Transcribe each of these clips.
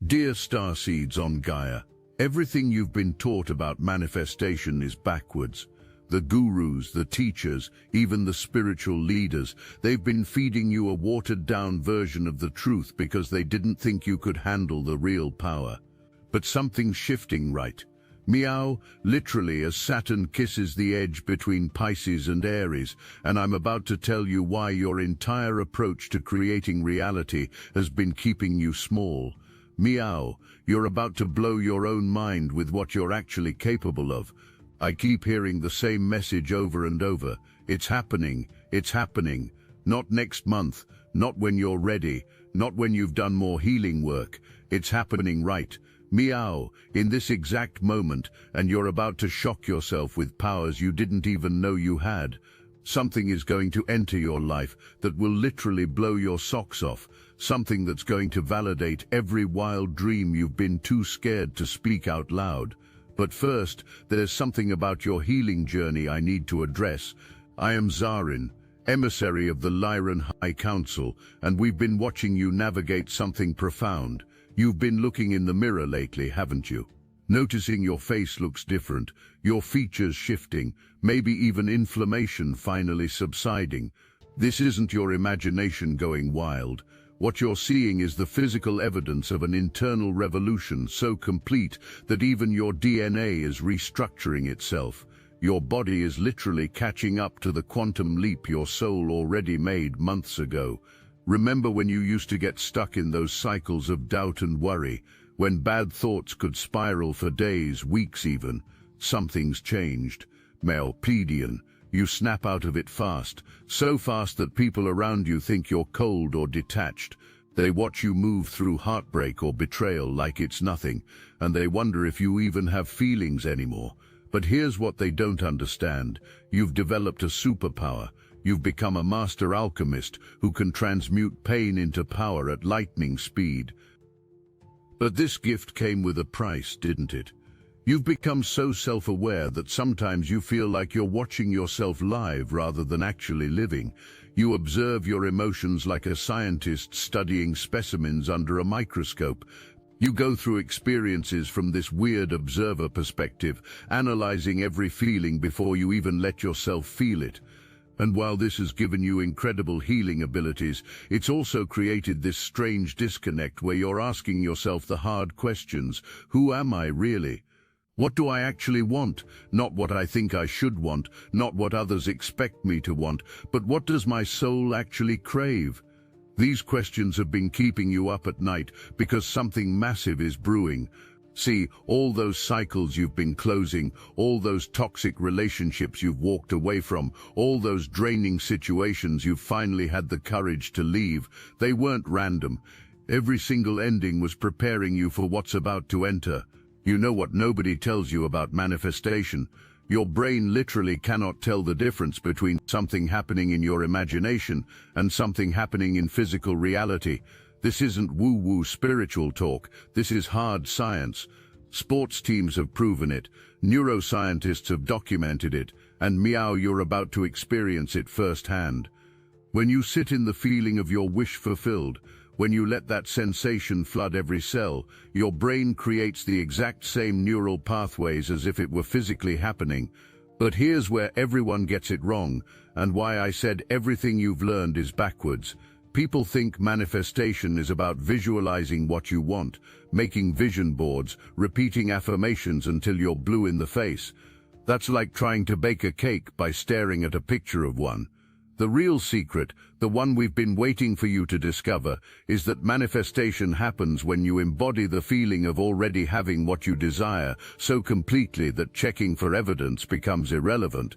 Dear Starseeds on Gaia, everything you've been taught about manifestation is backwards. The gurus, the teachers, even the spiritual leaders, they've been feeding you a watered-down version of the truth because they didn't think you could handle the real power. But something's shifting, right? Meow, literally as Saturn kisses the edge between Pisces and Aries, and I'm about to tell you why your entire approach to creating reality has been keeping you small. Meow, you're about to blow your own mind with what you're actually capable of. I keep hearing the same message over and over. It's happening, it's happening. Not next month, not when you're ready, not when you've done more healing work. It's happening right. Meow, in this exact moment, and you're about to shock yourself with powers you didn't even know you had. Something is going to enter your life that will literally blow your socks off. Something that's going to validate every wild dream you've been too scared to speak out loud. But first, there's something about your healing journey I need to address. I am Zarin, emissary of the Lyran High Council, and we've been watching you navigate something profound. You've been looking in the mirror lately, haven't you? Noticing your face looks different, your features shifting, maybe even inflammation finally subsiding. This isn't your imagination going wild. What you're seeing is the physical evidence of an internal revolution so complete that even your DNA is restructuring itself. Your body is literally catching up to the quantum leap your soul already made months ago. Remember when you used to get stuck in those cycles of doubt and worry, when bad thoughts could spiral for days, weeks even? Something's changed. Malpedian. You snap out of it fast, so fast that people around you think you're cold or detached. They watch you move through heartbreak or betrayal like it's nothing, and they wonder if you even have feelings anymore. But here's what they don't understand. You've developed a superpower. You've become a master alchemist who can transmute pain into power at lightning speed. But this gift came with a price, didn't it? You've become so self-aware that sometimes you feel like you're watching yourself live rather than actually living. You observe your emotions like a scientist studying specimens under a microscope. You go through experiences from this weird observer perspective, analyzing every feeling before you even let yourself feel it. And while this has given you incredible healing abilities, it's also created this strange disconnect where you're asking yourself the hard questions. Who am I really? What do I actually want? Not what I think I should want, not what others expect me to want, but what does my soul actually crave? These questions have been keeping you up at night because something massive is brewing. See, all those cycles you've been closing, all those toxic relationships you've walked away from, all those draining situations you've finally had the courage to leave, they weren't random. Every single ending was preparing you for what's about to enter. You know what nobody tells you about manifestation? Your brain literally cannot tell the difference between something happening in your imagination and something happening in physical reality. This isn't woo-woo spiritual talk, this is hard science. Sports teams have proven it, neuroscientists have documented it, and meow, you're about to experience it firsthand. When you sit in the feeling of your wish fulfilled, when you let that sensation flood every cell, your brain creates the exact same neural pathways as if it were physically happening. But here's where everyone gets it wrong, and why I said everything you've learned is backwards. People think manifestation is about visualizing what you want, making vision boards, repeating affirmations until you're blue in the face. That's like trying to bake a cake by staring at a picture of one. The real secret, the one we've been waiting for you to discover, is that manifestation happens when you embody the feeling of already having what you desire so completely that checking for evidence becomes irrelevant.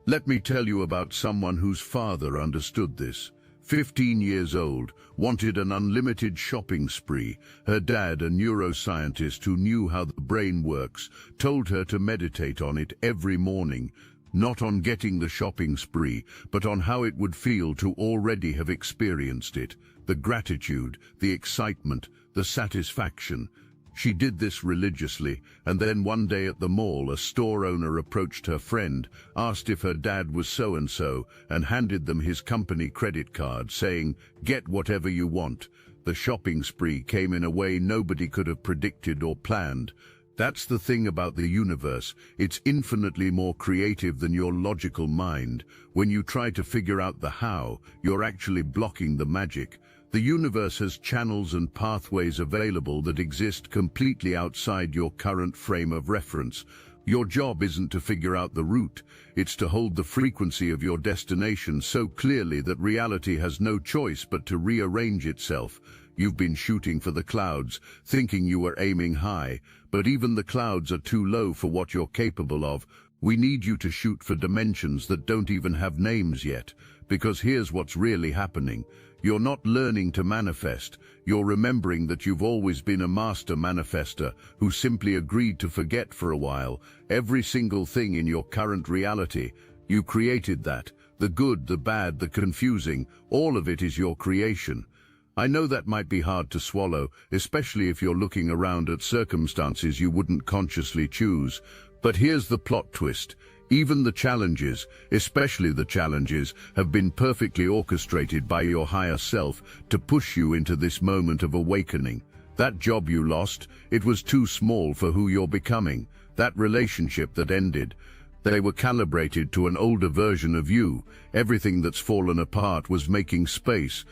Let me tell you about someone whose father understood this. 15 years old, wanted an unlimited shopping spree. Her dad, a neuroscientist who knew how the brain works, told her to meditate on it every morning. Not on getting the shopping spree, but on how it would feel to already have experienced it. The gratitude, the excitement, the satisfaction. She did this religiously, and then one day at the mall, a store owner approached her friend, asked if her dad was so-and-so, and handed them his company credit card, saying, "Get whatever you want." The shopping spree came in a way nobody could have predicted or planned. That's the thing about the universe. It's infinitely more creative than your logical mind. When you try to figure out the how, you're actually blocking the magic. The universe has channels and pathways available that exist completely outside your current frame of reference. Your job isn't to figure out the route, it's to hold the frequency of your destination so clearly that reality has no choice but to rearrange itself. You've been shooting for the clouds, thinking you were aiming high, but even the clouds are too low for what you're capable of. We need you to shoot for dimensions that don't even have names yet, because here's what's really happening. You're not learning to manifest, you're remembering that you've always been a master manifester who simply agreed to forget for a while every single thing in your current reality. You created that. The good, the bad, the confusing, all of it is your creation. I know that might be hard to swallow, especially if you're looking around at circumstances you wouldn't consciously choose. But here's the plot twist. Even the challenges, especially the challenges, have been perfectly orchestrated by your higher self to push you into this moment of awakening. That job you lost, it was too small for who you're becoming. That relationship that ended, they were calibrated to an older version of you. Everything that's fallen apart was making space.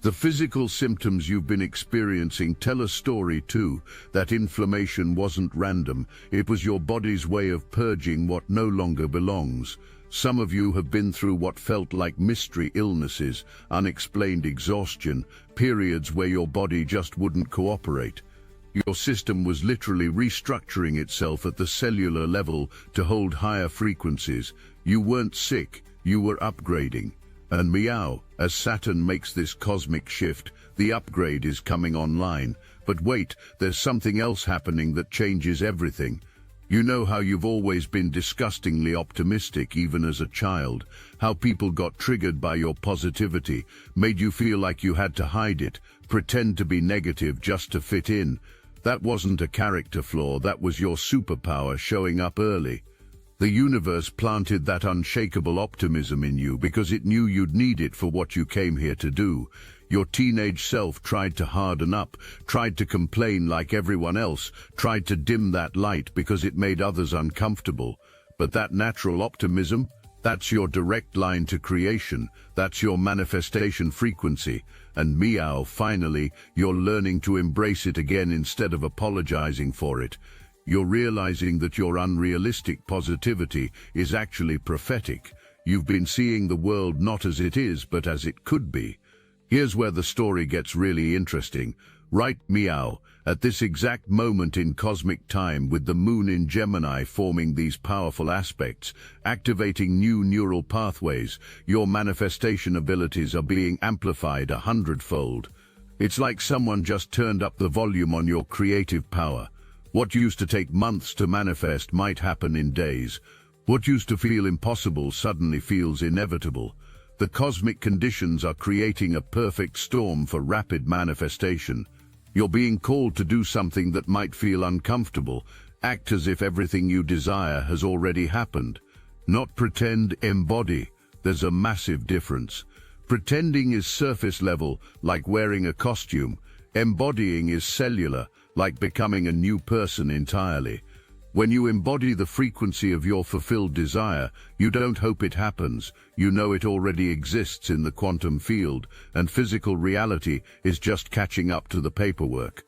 The physical symptoms you've been experiencing tell a story too. That inflammation wasn't random. It was your body's way of purging what no longer belongs. Some of you have been through what felt like mystery illnesses, unexplained exhaustion, periods where your body just wouldn't cooperate. Your system was literally restructuring itself at the cellular level to hold higher frequencies. You weren't sick, you were upgrading. And meow, as Saturn makes this cosmic shift, the upgrade is coming online. But wait, there's something else happening that changes everything. You know how you've always been disgustingly optimistic even as a child, how people got triggered by your positivity, made you feel like you had to hide it, pretend to be negative just to fit in. That wasn't a character flaw, that was your superpower showing up early. The universe planted that unshakable optimism in you because it knew you'd need it for what you came here to do. Your teenage self tried to harden up, tried to complain like everyone else, tried to dim that light because it made others uncomfortable. But that natural optimism, that's your direct line to creation, that's your manifestation frequency. And meow, finally, you're learning to embrace it again instead of apologizing for it. You're realizing that your unrealistic positivity is actually prophetic. You've been seeing the world not as it is, but as it could be. Here's where the story gets really interesting. Right, meow, at this exact moment in cosmic time, with the moon in Gemini forming these powerful aspects, activating new neural pathways, your manifestation abilities are being amplified 100-fold. It's like someone just turned up the volume on your creative power. What used to take months to manifest might happen in days. What used to feel impossible suddenly feels inevitable. The cosmic conditions are creating a perfect storm for rapid manifestation. You're being called to do something that might feel uncomfortable. Act as if everything you desire has already happened. Not pretend, embody. There's a massive difference. Pretending is surface level, like wearing a costume. Embodying is cellular, like becoming a new person entirely. When you embody the frequency of your fulfilled desire, you don't hope it happens. You know it already exists in the quantum field, and physical reality is just catching up to the paperwork.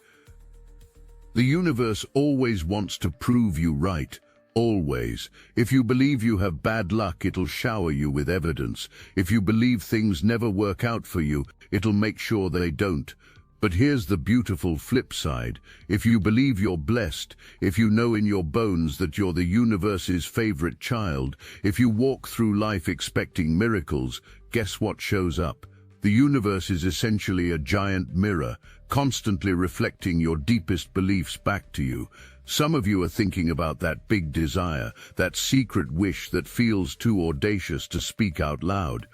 The universe always wants to prove you right. Always. If you believe you have bad luck, it'll shower you with evidence. If you believe things never work out for you, it'll make sure they don't. But here's the beautiful flip side. If you believe you're blessed, if you know in your bones that you're the universe's favorite child, if you walk through life expecting miracles, guess what shows up? The universe is essentially a giant mirror, constantly reflecting your deepest beliefs back to you. Some of you are thinking about that big desire, that secret wish that feels too audacious to speak out loud.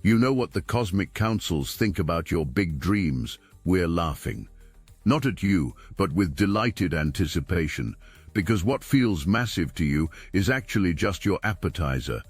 You know what the cosmic councils think about your big dreams. We're laughing. Not at you, but with delighted anticipation, because what feels massive to you is actually just your appetizer.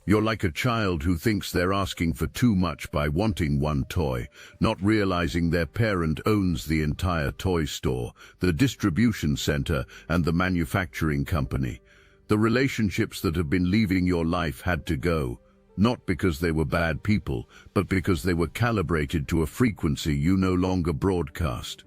You're like a child who thinks they're asking for too much by wanting one toy, not realizing their parent owns the entire toy store, the distribution center, and the manufacturing company. The relationships that have been leaving your life had to go, not because they were bad people, but because they were calibrated to a frequency you no longer broadcast.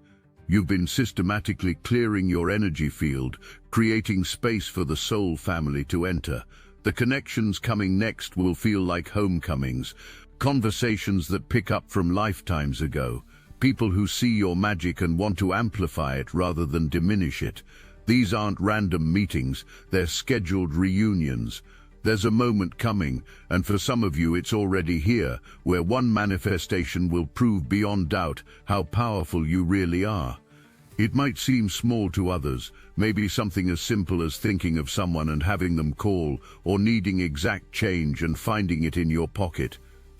You've been systematically clearing your energy field, creating space for the soul family to enter. The connections coming next will feel like homecomings, conversations that pick up from lifetimes ago, people who see your magic and want to amplify it rather than diminish it. These aren't random meetings, they're scheduled reunions. There's a moment coming, and for some of you it's already here, where one manifestation will prove beyond doubt how powerful you really are. It might seem small to others, maybe something as simple as thinking of someone and having them call, or needing exact change and finding it in your pocket.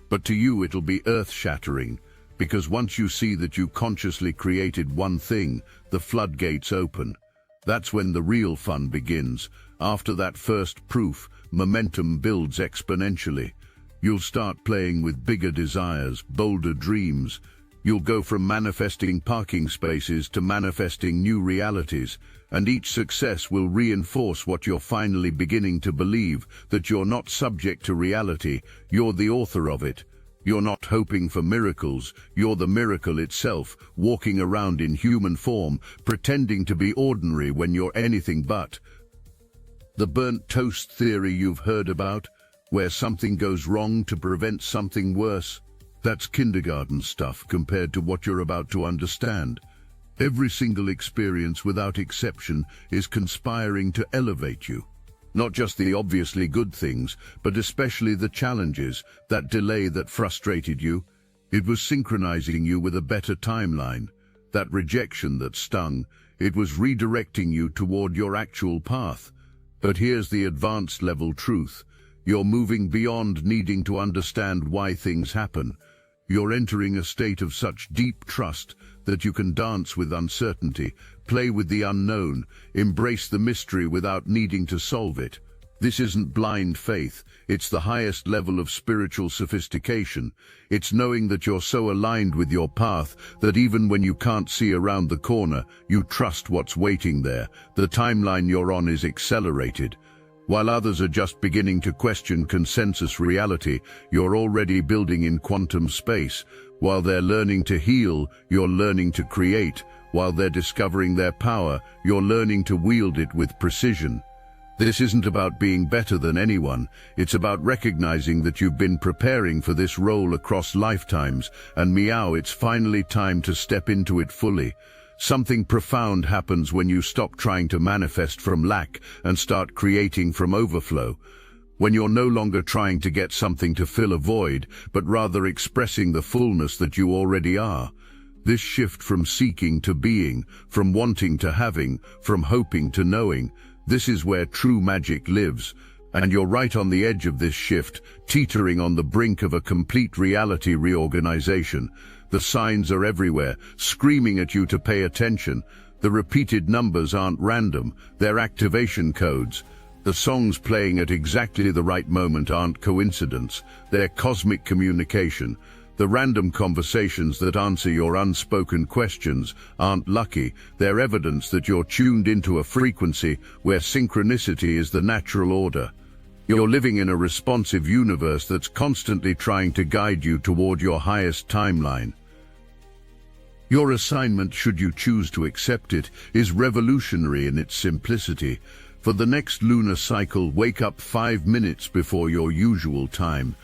But to you it'll be earth-shattering, because once you see that you consciously created one thing, the floodgates open. That's when the real fun begins. After that first proof, momentum builds exponentially. You'll start playing with bigger desires, bolder dreams. You'll go from manifesting parking spaces to manifesting new realities, and each success will reinforce what you're finally beginning to believe, that you're not subject to reality, you're the author of it. You're not hoping for miracles, you're the miracle itself, walking around in human form, pretending to be ordinary when you're anything but. The burnt toast theory you've heard about, where something goes wrong to prevent something worse, that's kindergarten stuff compared to what you're about to understand. Every single experience without exception is conspiring to elevate you. Not just the obviously good things, but especially the challenges, that delay that frustrated you. It was synchronizing you with a better timeline. That rejection that stung, it was redirecting you toward your actual path. But here's the advanced level truth. You're moving beyond needing to understand why things happen. You're entering a state of such deep trust that you can dance with uncertainty, play with the unknown, embrace the mystery without needing to solve it. This isn't blind faith, it's the highest level of spiritual sophistication. It's knowing that you're so aligned with your path that even when you can't see around the corner, you trust what's waiting there. The timeline you're on is accelerated. While others are just beginning to question consensus reality, you're already building in quantum space. While they're learning to heal, you're learning to create. While they're discovering their power, you're learning to wield it with precision. This isn't about being better than anyone, it's about recognizing that you've been preparing for this role across lifetimes, and meow, it's finally time to step into it fully. Something profound happens when you stop trying to manifest from lack and start creating from overflow. When you're no longer trying to get something to fill a void, but rather expressing the fullness that you already are. This shift from seeking to being, from wanting to having, from hoping to knowing, this is where true magic lives. And you're right on the edge of this shift, teetering on the brink of a complete reality reorganization. The signs are everywhere, screaming at you to pay attention. The repeated numbers aren't random, they're activation codes. The songs playing at exactly the right moment aren't coincidence, they're cosmic communication. The random conversations that answer your unspoken questions aren't lucky, they're evidence that you're tuned into a frequency where synchronicity is the natural order. You're living in a responsive universe that's constantly trying to guide you toward your highest timeline. Your assignment, should you choose to accept it, is revolutionary in its simplicity. For the next lunar cycle, wake up 5 minutes before your usual time.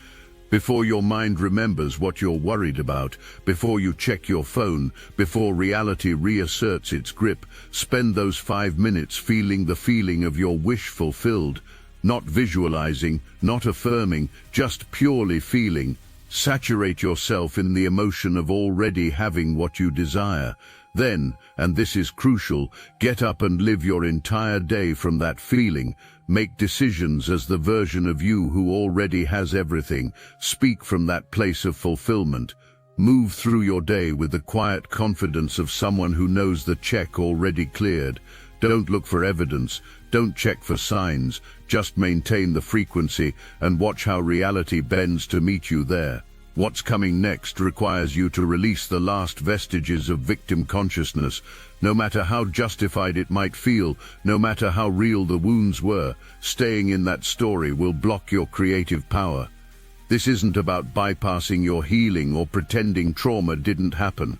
Before your mind remembers what you're worried about, before you check your phone, before reality reasserts its grip, spend those 5 minutes feeling the feeling of your wish fulfilled. Not visualizing, not affirming, just purely feeling. Saturate yourself in the emotion of already having what you desire. Then, and this is crucial, get up and live your entire day from that feeling. Make decisions as the version of you who already has everything. Speak from that place of fulfillment. Move through your day with the quiet confidence of someone who knows the check already cleared. Don't look for evidence, don't check for signs, just maintain the frequency and watch how reality bends to meet you there. What's coming next requires you to release the last vestiges of victim consciousness. No matter how justified it might feel, no matter how real the wounds were, staying in that story will block your creative power. This isn't about bypassing your healing or pretending trauma didn't happen.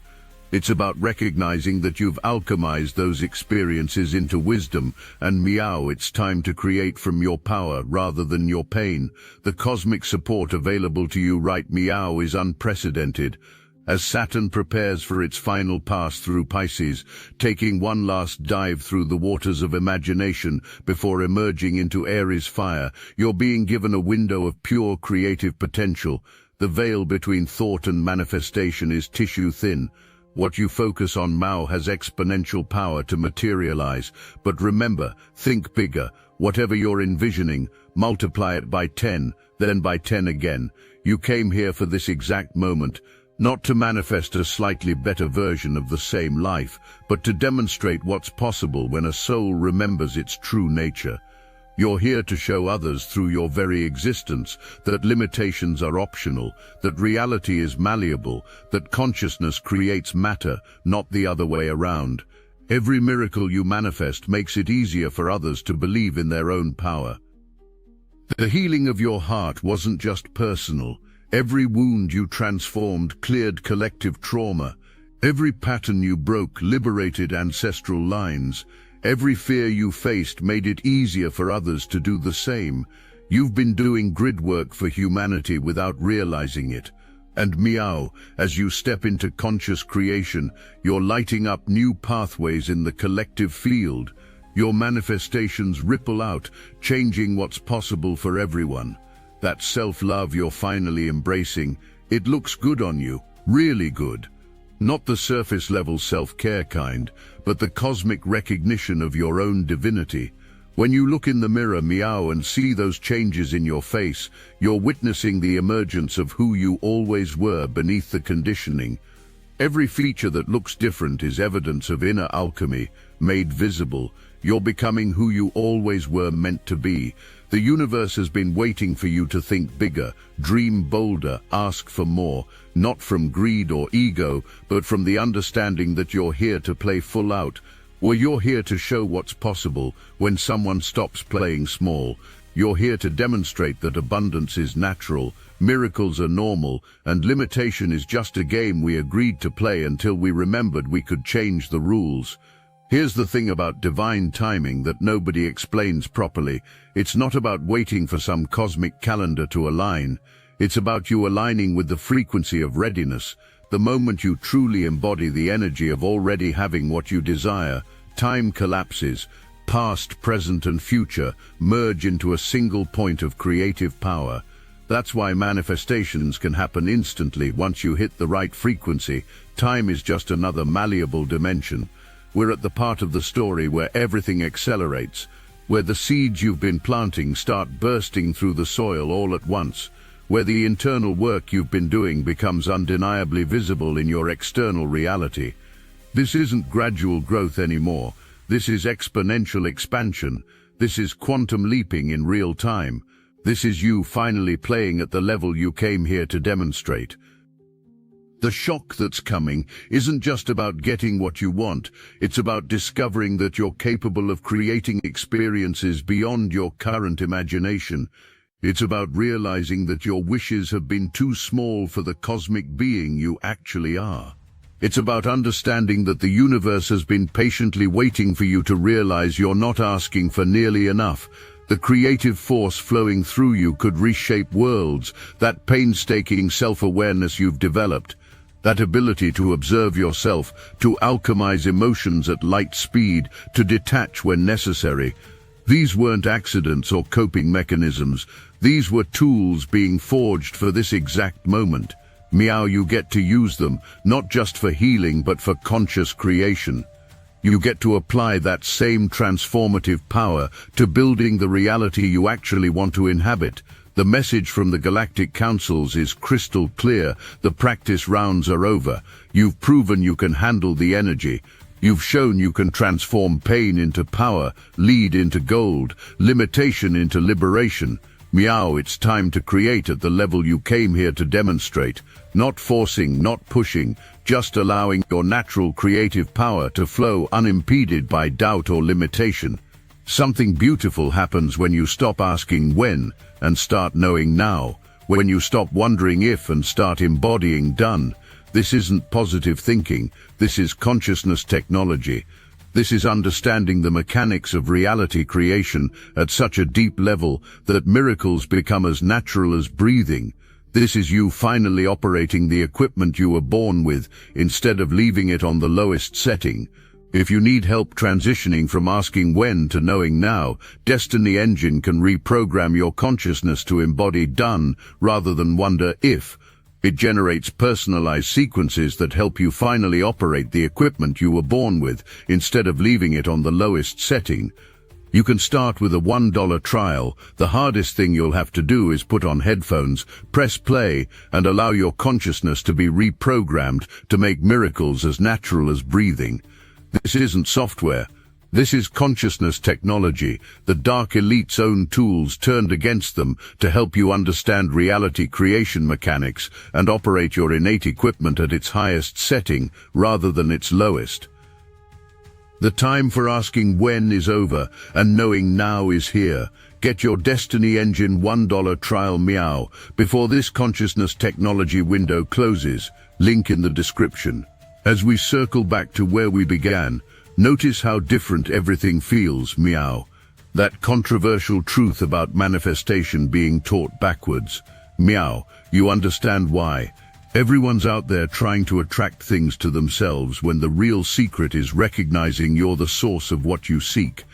It's about recognizing that you've alchemized those experiences into wisdom, and meow, it's time to create from your power rather than your pain. The cosmic support available to you right meow is unprecedented. As Saturn prepares for its final pass through Pisces, taking one last dive through the waters of imagination before emerging into Aries fire, you're being given a window of pure creative potential. The veil between thought and manifestation is tissue thin. What you focus on now has exponential power to materialize. But remember, think bigger. Whatever you're envisioning, multiply it by 10, then by 10 again. You came here for this exact moment, not to manifest a slightly better version of the same life, but to demonstrate what's possible when a soul remembers its true nature. You're here to show others through your very existence that limitations are optional, that reality is malleable, that consciousness creates matter, not the other way around. Every miracle you manifest makes it easier for others to believe in their own power. The healing of your heart wasn't just personal. Every wound you transformed cleared collective trauma. Every pattern you broke liberated ancestral lines. Every fear you faced made it easier for others to do the same. You've been doing grid work for humanity without realizing it. And meow, as you step into conscious creation, you're lighting up new pathways in the collective field. Your manifestations ripple out, changing what's possible for everyone. That self-love you're finally embracing, it looks good on you, really good. Not the surface-level self-care kind, but the cosmic recognition of your own divinity. When you look in the mirror, meow, and see those changes in your face, you're witnessing the emergence of who you always were beneath the conditioning. Every feature that looks different is evidence of inner alchemy, made visible. You're becoming who you always were meant to be. The universe has been waiting for you to think bigger, dream bolder, ask for more, not from greed or ego, but from the understanding that you're here to play full out. Well, you're here to show what's possible when someone stops playing small. You're here to demonstrate that abundance is natural, miracles are normal, and limitation is just a game we agreed to play until we remembered we could change the rules. Here's the thing about divine timing that nobody explains properly. It's not about waiting for some cosmic calendar to align. It's about you aligning with the frequency of readiness. The moment you truly embody the energy of already having what you desire, time collapses. Past, present, and future merge into a single point of creative power. That's why manifestations can happen instantly once you hit the right frequency. Time is just another malleable dimension. We're at the part of the story where everything accelerates, where the seeds you've been planting start bursting through the soil all at once, where the internal work you've been doing becomes undeniably visible in your external reality. This isn't gradual growth anymore. This is exponential expansion. This is quantum leaping in real time. This is you finally playing at the level you came here to demonstrate. The shock that's coming isn't just about getting what you want, it's about discovering that you're capable of creating experiences beyond your current imagination. It's about realizing that your wishes have been too small for the cosmic being you actually are. It's about understanding that the universe has been patiently waiting for you to realize you're not asking for nearly enough. The creative force flowing through you could reshape worlds, that painstaking self-awareness you've developed. That ability to observe yourself, to alchemize emotions at light speed, to detach when necessary. These weren't accidents or coping mechanisms. These were tools being forged for this exact moment. Meow, you get to use them, not just for healing, but for conscious creation. You get to apply that same transformative power to building the reality you actually want to inhabit. The message from the galactic councils is crystal clear. The practice rounds are over. You've proven you can handle the energy. You've shown you can transform pain into power, lead into gold, limitation into liberation. Meow, it's time to create at the level you came here to demonstrate. Not forcing, not pushing, just allowing your natural creative power to flow unimpeded by doubt or limitation. Something beautiful happens when you stop asking when and start knowing now. When you stop wondering if and start embodying done. This isn't positive thinking, this is consciousness technology. This is understanding the mechanics of reality creation at such a deep level that miracles become as natural as breathing. This is you finally operating the equipment you were born with instead of leaving it on the lowest setting. If you need help transitioning from asking when to knowing now, Destiny Engine can reprogram your consciousness to embody done rather than wonder if. It generates personalized sequences that help you finally operate the equipment you were born with instead of leaving it on the lowest setting. You can start with a $1 trial. The hardest thing you'll have to do is put on headphones, press play, and allow your consciousness to be reprogrammed to make miracles as natural as breathing. This isn't software. This is consciousness technology, the dark elite's own tools turned against them to help you understand reality creation mechanics and operate your innate equipment at its highest setting rather than its lowest. The time for asking when is over and knowing now is here. Get your Destiny Engine $1 trial meow before this consciousness technology window closes. Link in the description. As we circle back to where we began, notice how different everything feels, meow. That controversial truth about manifestation being taught backwards. Meow, you understand why. Everyone's out there trying to attract things to themselves when the real secret is recognizing you're the source of what you seek.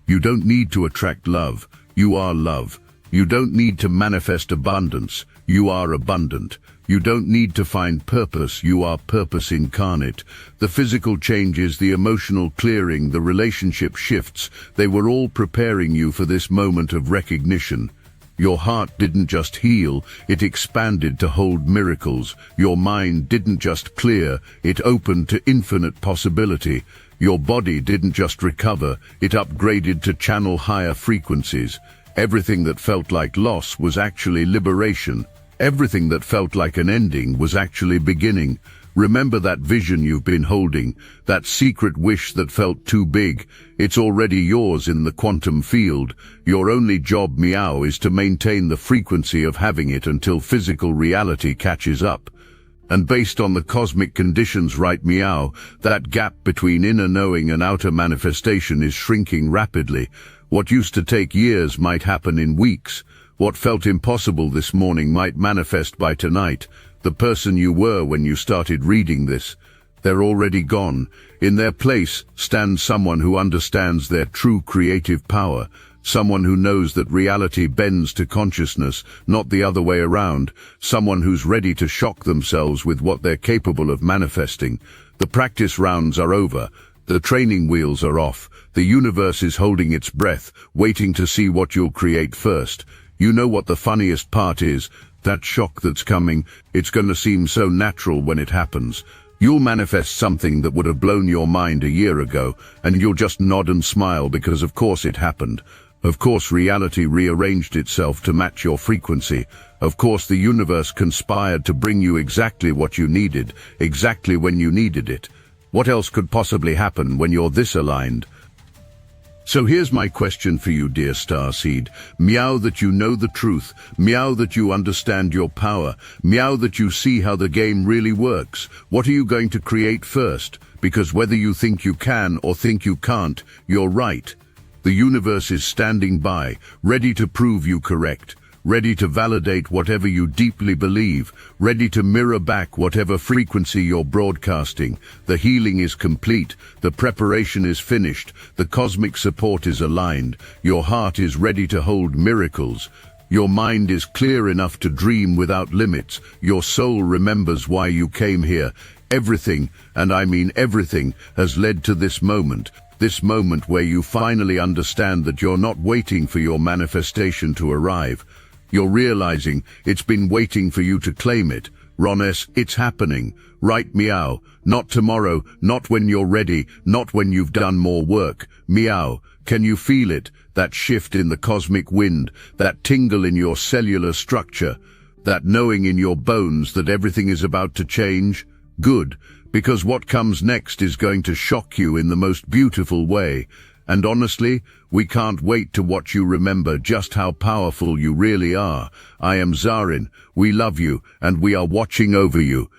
You don't need to attract love. You are love. You don't need to manifest abundance. You are abundant. You don't need to find purpose, you are purpose incarnate. The physical changes, the emotional clearing, the relationship shifts, they were all preparing you for this moment of recognition. Your heart didn't just heal, it expanded to hold miracles. Your mind didn't just clear, it opened to infinite possibility. Your body didn't just recover, it upgraded to channel higher frequencies. Everything that felt like loss was actually liberation. Everything that felt like an ending was actually beginning. Remember that vision you've been holding, that secret wish that felt too big. It's already yours in the quantum field. Your only job, meow, is to maintain the frequency of having it until physical reality catches up. And based on the cosmic conditions, right, meow, that gap between inner knowing and outer manifestation is shrinking rapidly. What used to take years might happen in weeks. What felt impossible this morning might manifest by tonight. The person you were when you started reading this, they're already gone. In their place stands someone who understands their true creative power, someone who knows that reality bends to consciousness, not the other way around, someone who's ready to shock themselves with what they're capable of manifesting. The practice rounds are over. The training wheels are off. The universe is holding its breath, waiting to see what you'll create first. You know what the funniest part is? That shock that's coming. It's going to seem so natural when it happens. You'll manifest something that would have blown your mind a year ago, and you'll just nod and smile because of course it happened. Of course reality rearranged itself to match your frequency. Of course the universe conspired to bring you exactly what you needed, exactly when you needed it. What else could possibly happen when you're this aligned? So here's my question for you, dear Starseed. Meow that you know the truth. Meow that you understand your power. Meow that you see how the game really works. What are you going to create first? Because whether you think you can or think you can't, you're right. The universe is standing by, ready to prove you correct. Ready to validate whatever you deeply believe, ready to mirror back whatever frequency you're broadcasting. The healing is complete, the preparation is finished, the cosmic support is aligned, your heart is ready to hold miracles. Your mind is clear enough to dream without limits, your soul remembers why you came here. Everything, and I mean everything, has led to this moment where you finally understand that you're not waiting for your manifestation to arrive. You're realizing it's been waiting for you to claim it. Rones, it's happening. Right, meow. Not tomorrow, not when you're ready, not when you've done more work. Meow. Can you feel it? That shift in the cosmic wind, that tingle in your cellular structure, that knowing in your bones that everything is about to change? Good, because what comes next is going to shock you in the most beautiful way. And honestly, we can't wait to watch you remember just how powerful you really are. I am Zarin. We love you, and we are watching over you.